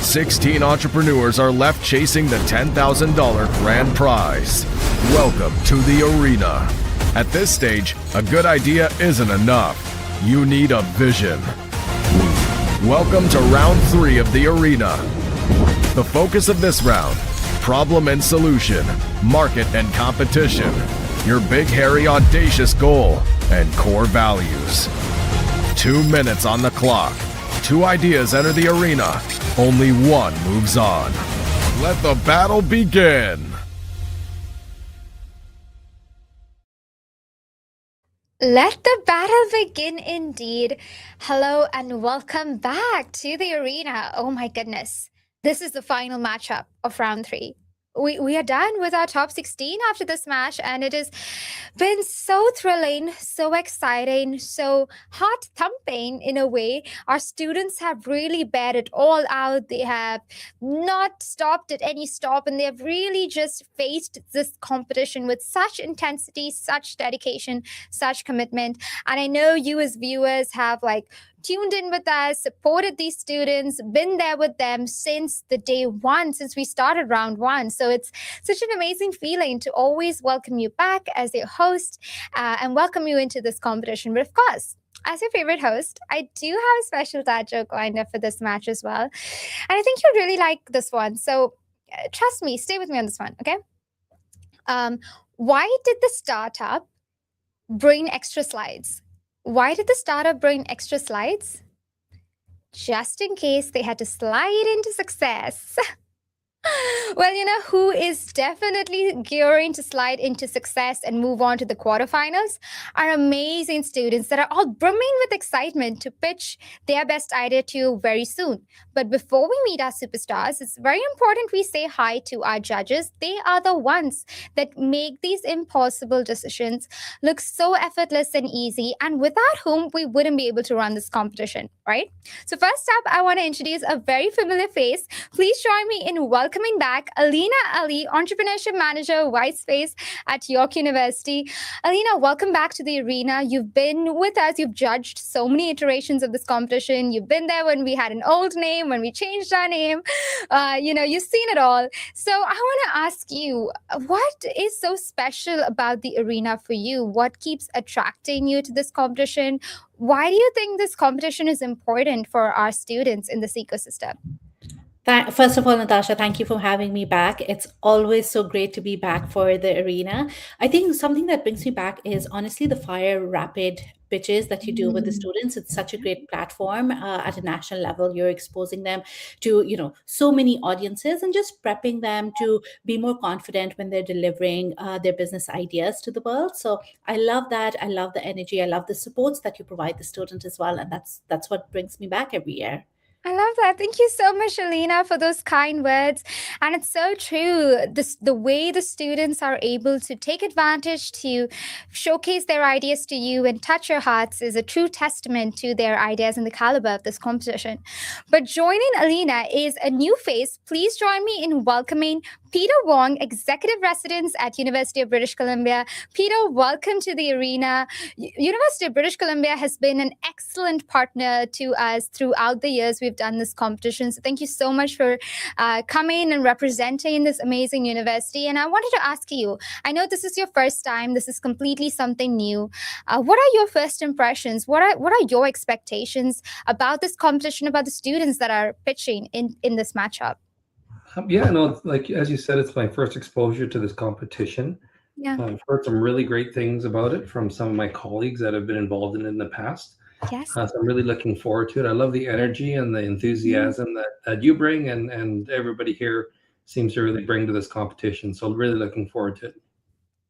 16 entrepreneurs are left chasing the $10,000 grand prize. Welcome to the arena. At this stage, a good idea isn't enough. You need a vision. Welcome to round 3 of the arena. The focus of this round: problem and solution, market and competition, your big, hairy, audacious goal, and core values. 2 minutes on the clock. 2 ideas enter the arena. Only one moves on. Let the battle begin. Let the battle begin indeed. Hello and welcome back to the arena. Oh my goodness. This is the final matchup of round 3. We are done with our top 16 after this match, and it has been so thrilling, so exciting, so heart thumping in a way. Our students have really bared it all out. They have not stopped at any stop, and they have really just faced this competition with such intensity, such dedication, such commitment. And I know you as viewers have tuned in with us, supported these students, been there with them since the day one, since we started round 1. So it's such an amazing feeling to always welcome you back as your host and welcome you into this competition. But of course, as your favorite host, I do have a special dad joke lined up for this match as well. And I think you'll really like this one. So trust me, stay with me on this one, okay? Why did the startup bring extra slides? Why did the startup bring extra slides? Just in case they had to slide into success. Well, you know who is definitely gearing to slide into success and move on to the quarterfinals? Our amazing students that are all brimming with excitement to pitch their best idea to you very soon. But before we meet our superstars, it's very important we say hi to our judges. They are the ones that make these impossible decisions look so effortless and easy, and without whom we wouldn't be able to run this competition, right? So first up, I want to introduce a very familiar face. Please join me in welcoming back Alina Ali, Entrepreneurship Manager, White Space at York University. Alina, welcome back to the arena. You've been with us. You've judged so many iterations of this competition. You've been there when we had an old name, when we changed our name. You've seen it all. So I want to ask you, what is so special about the arena for you? What keeps attracting you to this competition? Why do you think this competition is important for our students in this ecosystem? First of all, Natasha, thank you for having me back. It's always so great to be back for the arena. I think something that brings me back is honestly the fire rapid pitches that you do with the students. It's such a great platform at a national level. You're exposing them to, so many audiences and just prepping them to be more confident when they're delivering their business ideas to the world. So I love that. I love the energy. I love the supports that you provide the student as well. And that's what brings me back every year. I love that. Thank you so much, Alina, for those kind words. And it's so true. The way the students are able to take advantage to showcase their ideas to you and touch your hearts is a true testament to their ideas and the caliber of this competition. But joining Alina is a new face. Please join me in welcoming Peter Wong, Executive Resident at University of British Columbia. Peter, welcome to the arena. University of British Columbia has been an excellent partner to us throughout the years we've done this competition. So thank you so much for coming and representing this amazing university. And I wanted to ask you, I know this is your first time. This is completely something new. What are your first impressions? What are your expectations about this competition, about the students that are pitching in this matchup? As you said, it's my first exposure to this competition. Yeah. I've heard some really great things about it from some of my colleagues that have been involved in it in the past. Yes. So I'm really looking forward to it. I love the energy and the enthusiasm that you bring and everybody here seems to really bring to this competition. So really looking forward to it.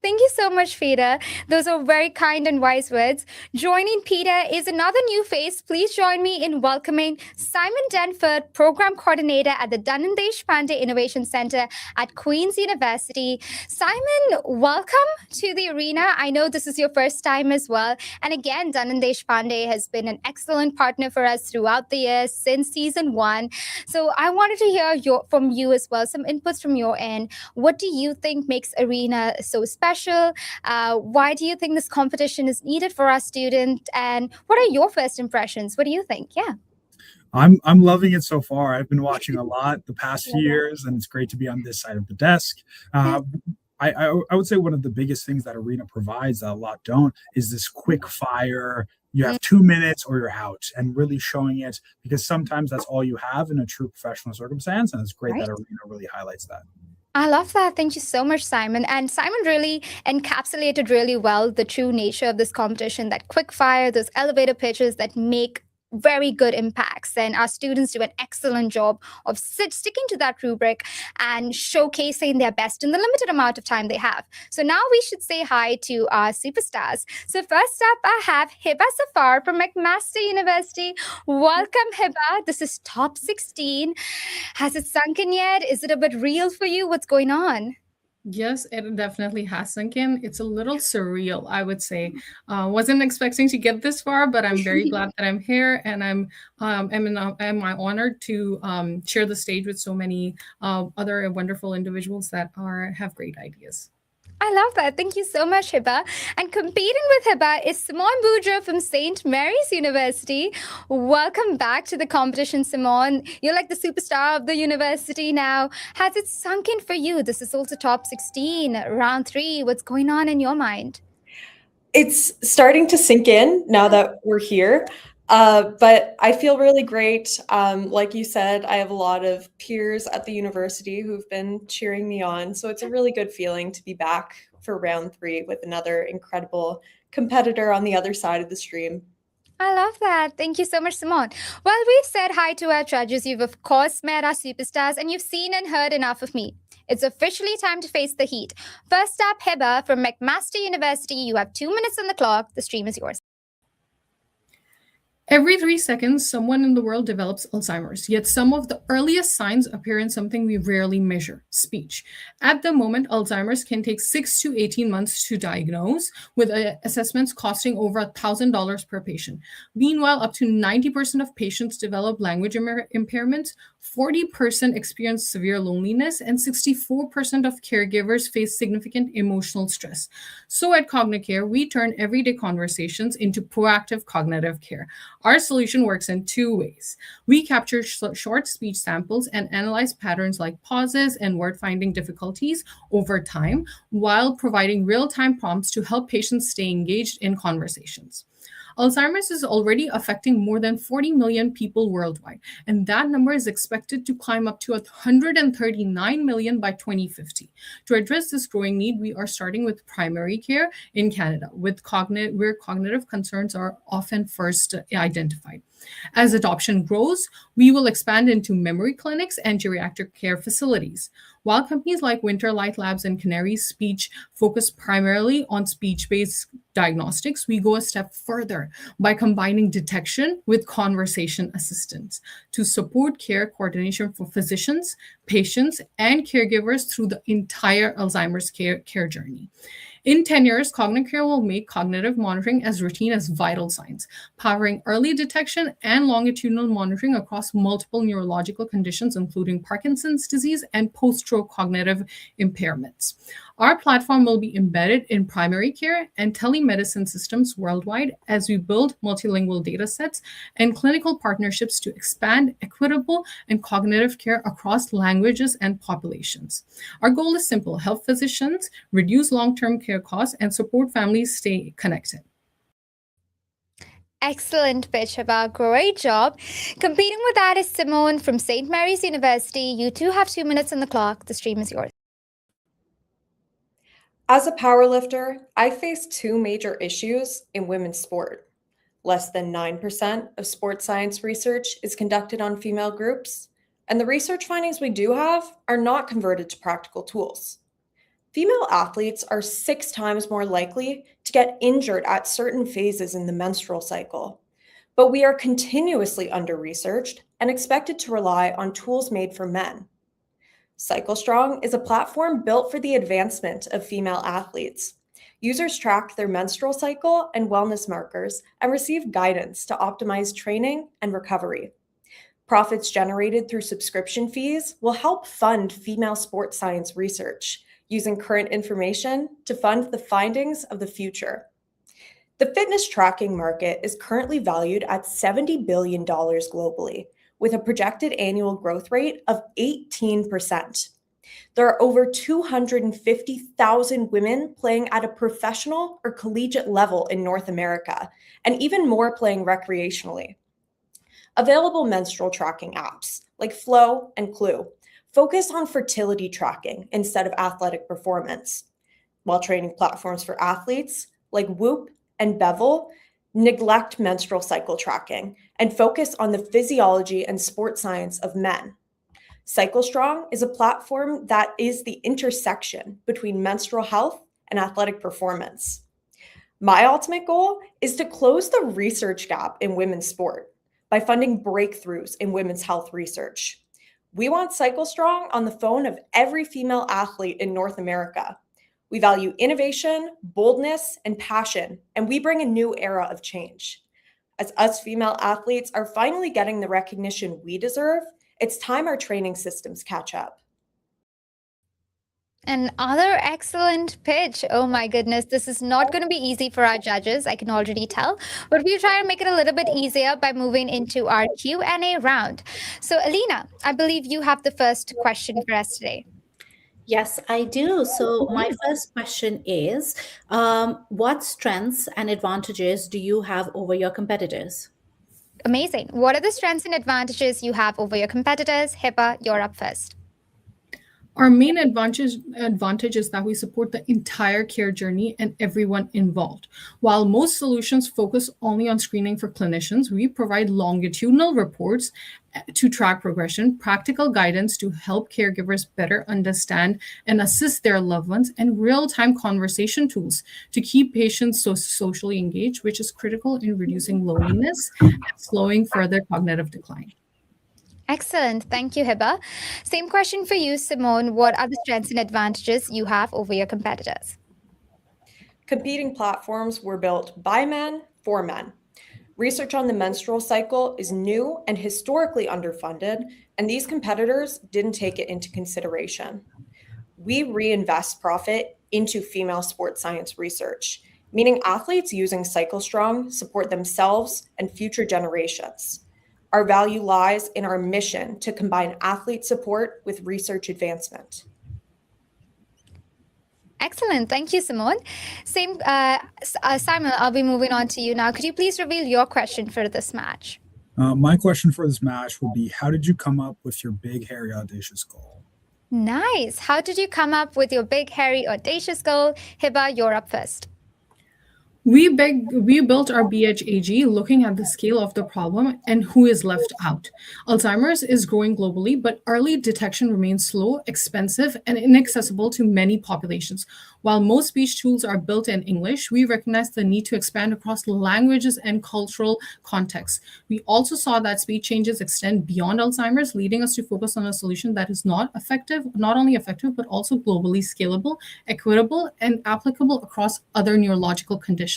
Thank you so much, Peter. Those are very kind and wise words. Joining Peter is another new face. Please join me in welcoming Simon Denford, Program Coordinator at the Dun & Deshpande Innovation Center at Queen's University. Simon, welcome to the arena. I know this is your first time as well. And again, Dun & Deshpande has been an excellent partner for us throughout the years since season 1. So I wanted to hear from you as well, some inputs from your end. What do you think makes arena so special? Why do you think this competition is needed for our students? And what are your first impressions? What do you think? Yeah. I'm loving it so far. I've been watching a lot the past few years, and it's great to be on this side of the desk. I would say one of the biggest things that Arena provides that a lot don't is this quick fire. You have 2 minutes or you're out, and really showing it, because sometimes that's all you have in a true professional circumstance, and it's great that Arena really highlights that. I love that. Thank you so much, Simon. And Simon really encapsulated really well the true nature of this competition, that quick fire, those elevator pitches that make very good impacts. And our students do an excellent job of sticking to that rubric and showcasing their best in the limited amount of time they have. So now we should say hi to our superstars. So first up, I have Hiba Safar from McMaster University. Welcome, Hiba. This is top 16. Has it sunk in yet? Is it a bit real for you? What's going on? Yes, it definitely has sunk in. It's a little surreal, I would say. Wasn't expecting to get this far, but I'm very glad that I'm here, and am honored to share the stage with so many other wonderful individuals that have great ideas. I love that. Thank you so much, Hiba. And competing with Hiba is Simone Boudreau from St. Mary's University. Welcome back to the competition, Simone. You're like the superstar of the university now. Has it sunk in for you? This is also top 16, round 3. What's going on in your mind? It's starting to sink in now that we're here. But I feel really great. Like you said, I have a lot of peers at the university who've been cheering me on. So it's a really good feeling to be back for round 3 with another incredible competitor on the other side of the stream. I love that. Thank you so much, Simone. Well, we've said hi to our judges. You've, of course, met our superstars, and you've seen and heard enough of me. It's officially time to face the heat. First up, Hiba from McMaster University. You have 2 minutes on the clock. The stream is yours. Every 3 seconds, someone in the world develops Alzheimer's, yet some of the earliest signs appear in something we rarely measure, speech. At the moment, Alzheimer's can take 6 to 18 months to diagnose, with assessments costing over $1,000 per patient. Meanwhile, up to 90% of patients develop language impairments, 40% experience severe loneliness, and 64% of caregivers face significant emotional stress. So at Cognicare, we turn everyday conversations into proactive cognitive care. Our solution works in 2 ways. We capture short speech samples and analyze patterns like pauses and word-finding difficulties over time, while providing real-time prompts to help patients stay engaged in conversations. Alzheimer's is already affecting more than 40 million people worldwide, and that number is expected to climb up to 139 million by 2050. To address this growing need, we are starting with primary care in Canada, where cognitive concerns are often first identified. As adoption grows, we will expand into memory clinics and geriatric care facilities. While companies like Winterlight Labs and Canary Speech focus primarily on speech-based diagnostics, we go a step further by combining detection with conversation assistance to support care coordination for physicians, patients, and caregivers through the entire Alzheimer's care journey. In 10 years, Cognicare will make cognitive monitoring as routine as vital signs, powering early detection and longitudinal monitoring across multiple neurological conditions, including Parkinson's disease and post-stroke cognitive impairments. Our platform will be embedded in primary care and telemedicine systems worldwide as we build multilingual data sets and clinical partnerships to expand equitable and cognitive care across languages and populations. Our goal is simple: help physicians reduce long-term care costs and support families stay connected. Excellent pitch, Hiba. Great job. Competing with that is Simone from St. Mary's University. You too have 2 minutes on the clock. The stream is yours. As a powerlifter, I face 2 major issues in women's sport. Less than 9% of sports science research is conducted on female groups, and the research findings we do have are not converted to practical tools. Female athletes are 6 times more likely to get injured at certain phases in the menstrual cycle, but we are continuously under-researched and expected to rely on tools made for men. CycleStrong is a platform built for the advancement of female athletes. Users track their menstrual cycle and wellness markers and receive guidance to optimize training and recovery. Profits generated through subscription fees will help fund female sports science research, using current information to fund the findings of the future. The fitness tracking market is currently valued at $70 billion globally, with a projected annual growth rate of 18%. There are over 250,000 women playing at a professional or collegiate level in North America, and even more playing recreationally. Available menstrual tracking apps like Flow and Clue focus on fertility tracking instead of athletic performance, while training platforms for athletes like Whoop and Bevel neglect menstrual cycle tracking and focus on the physiology and sport science of men. CycleStrong is a platform that is the intersection between menstrual health and athletic performance. My ultimate goal is to close the research gap in women's sport by funding breakthroughs in women's health research. We want CycleStrong on the phone of every female athlete in North America. We value innovation, boldness, and passion, and we bring a new era of change. As us female athletes are finally getting the recognition we deserve, it's time our training systems catch up. Another excellent pitch. Oh my goodness, this is not going to be easy for our judges, I can already tell. But we'll try and make it a little bit easier by moving into our Q&A round. So Alina, I believe you have the first question for us today. Yes, I do. So my first question is, what strengths and advantages do you have over your competitors? Amazing. What are the strengths and advantages you have over your competitors? Hiba, you're up first. Our main advantage is that we support the entire care journey and everyone involved. While most solutions focus only on screening for clinicians, we provide longitudinal reports to track progression, practical guidance to help caregivers better understand and assist their loved ones, and real-time conversation tools to keep patients socially engaged, which is critical in reducing loneliness and slowing further cognitive decline. Excellent. Thank you, Hiba. Same question for you, Simone. What are the strengths and advantages you have over your competitors? Competing platforms were built by men for men. Research on the menstrual cycle is new and historically underfunded, and these competitors didn't take it into consideration. We reinvest profit into female sports science research, meaning athletes using CycleStrong support themselves and future generations. Our value lies in our mission to combine athlete support with research advancement. Excellent. Thank you, Simone. Simon, I'll be moving on to you now. Could you please reveal your question for this match? My question for this match would be, how did you come up with your big, hairy, audacious goal? Nice. How did you come up with your big, hairy, audacious goal? Hiba, you're up first. We built our BHAG looking at the scale of the problem and who is left out. Alzheimer's is growing globally, but early detection remains slow, expensive, and inaccessible to many populations. While most speech tools are built in English, we recognize the need to expand across languages and cultural contexts. We also saw that speech changes extend beyond Alzheimer's, leading us to focus on a solution that is not only effective, but also globally scalable, equitable, and applicable across other neurological conditions.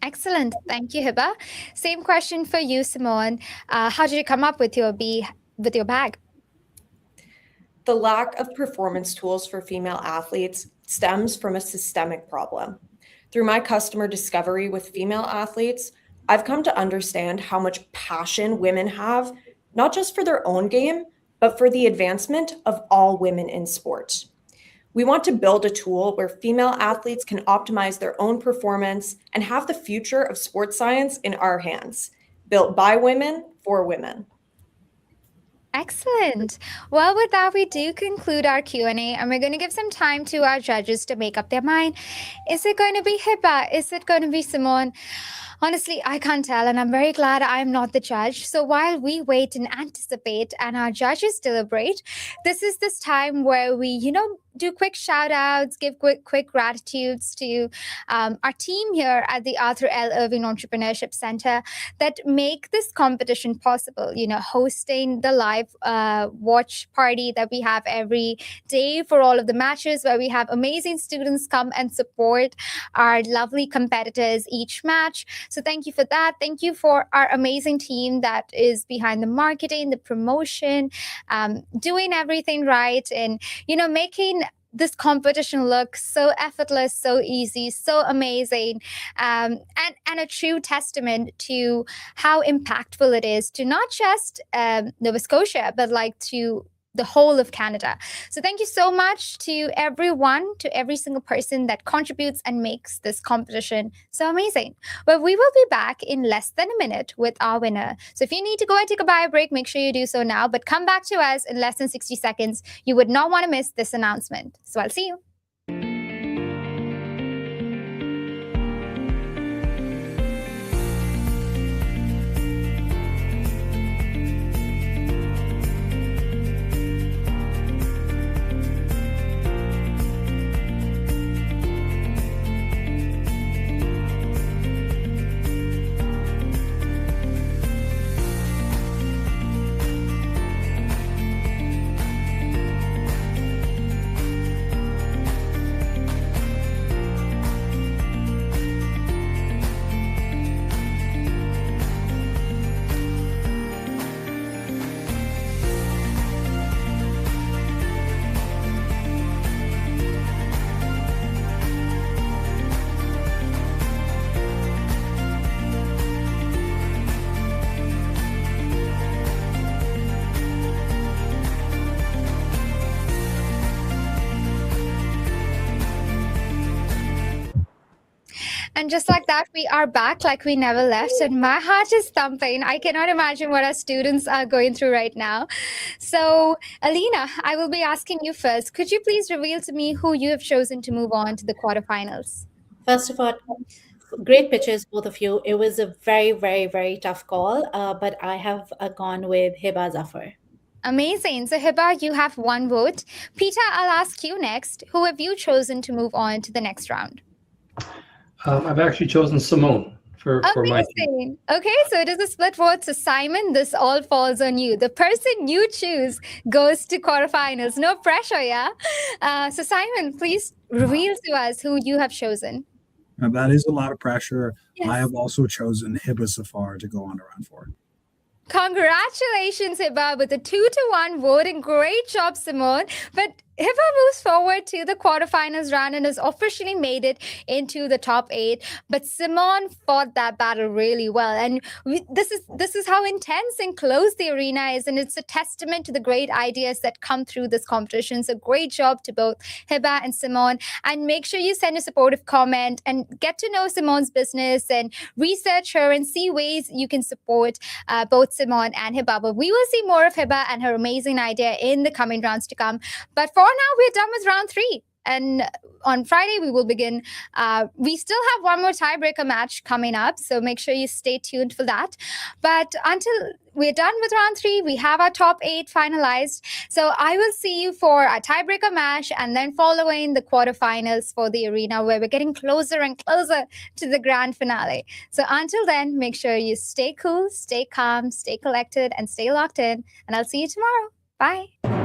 Excellent. Thank you, Hiba. Same question for you, Simone. How did you come up with your bag? The lack of performance tools for female athletes stems from a systemic problem. Through my customer discovery with female athletes, I've come to understand how much passion women have, not just for their own game, but for the advancement of all women in sport. We want to build a tool where female athletes can optimize their own performance and have the future of sports science in our hands, built by women for women. Excellent. Well, with that, we do conclude our Q&A, and we're going to give some time to our judges to make up their mind. Is it going to be Hiba? Is it going to be Simone? Honestly, I can't tell, and I'm very glad I'm not the judge. So while we wait and anticipate and our judges deliberate, this is this time where we, do quick shout outs, give quick gratitudes to our team here at the Arthur L. Irving Entrepreneurship Center that make this competition possible, hosting the live watch party that we have every day for all of the matches, where we have amazing students come and support our lovely competitors each match. So thank you for that. Thank you for our amazing team that is behind the marketing, the promotion, doing everything right, and, making this competition look so effortless, so easy, so amazing, and a true testament to how impactful it is to not just Nova Scotia, but like to the whole of Canada. So thank you so much to everyone, to every single person that contributes and makes this competition so amazing. Well, we will be back in less than a minute with our winner. So if you need to go and take a bio break, make sure you do so now, but come back to us in less than 60 seconds. You would not want to miss this announcement. So I'll see you. And just like that, we are back like we never left. And my heart is thumping. I cannot imagine what our students are going through right now. So, Alina, I will be asking you first. Could you please reveal to me who you have chosen to move on to the quarterfinals? First of all, great pitches, both of you. It was a very, very, very tough call, but I have gone with Hiba Zafar. Amazing. So, Hiba, you have one vote. Peter, I'll ask you next. Who have you chosen to move on to the next round? I've actually chosen Simone for my team. Okay, so it is a split vote. So Simon, this all falls on you. The person you choose goes to quarterfinals. No pressure, yeah? So Simon, please reveal to us who you have chosen. Now, that is a lot of pressure. Yes. I have also chosen Hiba Zafar to go on to round 4. Congratulations, Hiba, with a 2-1 vote, and great job, Simone. But Hiba moves forward to the quarterfinals round and has officially made it into the top 8. But Simone fought that battle really well. And this is how intense and close the arena is. And it's a testament to the great ideas that come through this competition. So great job to both Hiba and Simone. And make sure you send a supportive comment and get to know Simone's business and research her and see ways you can support both Simone and Hiba. But we will see more of Hiba and her amazing idea in the coming rounds to come. But for now, we're done with round 3. And on Friday, we will begin. We still have one more tiebreaker match coming up, so make sure you stay tuned for that. But until we're done with round 3, we have our top 8 finalized. So I will see you for a tiebreaker match and then following the quarterfinals for the arena, where we're getting closer and closer to the grand finale. So until then, make sure you stay cool, stay calm, stay collected, and stay locked in. And I'll see you tomorrow. Bye.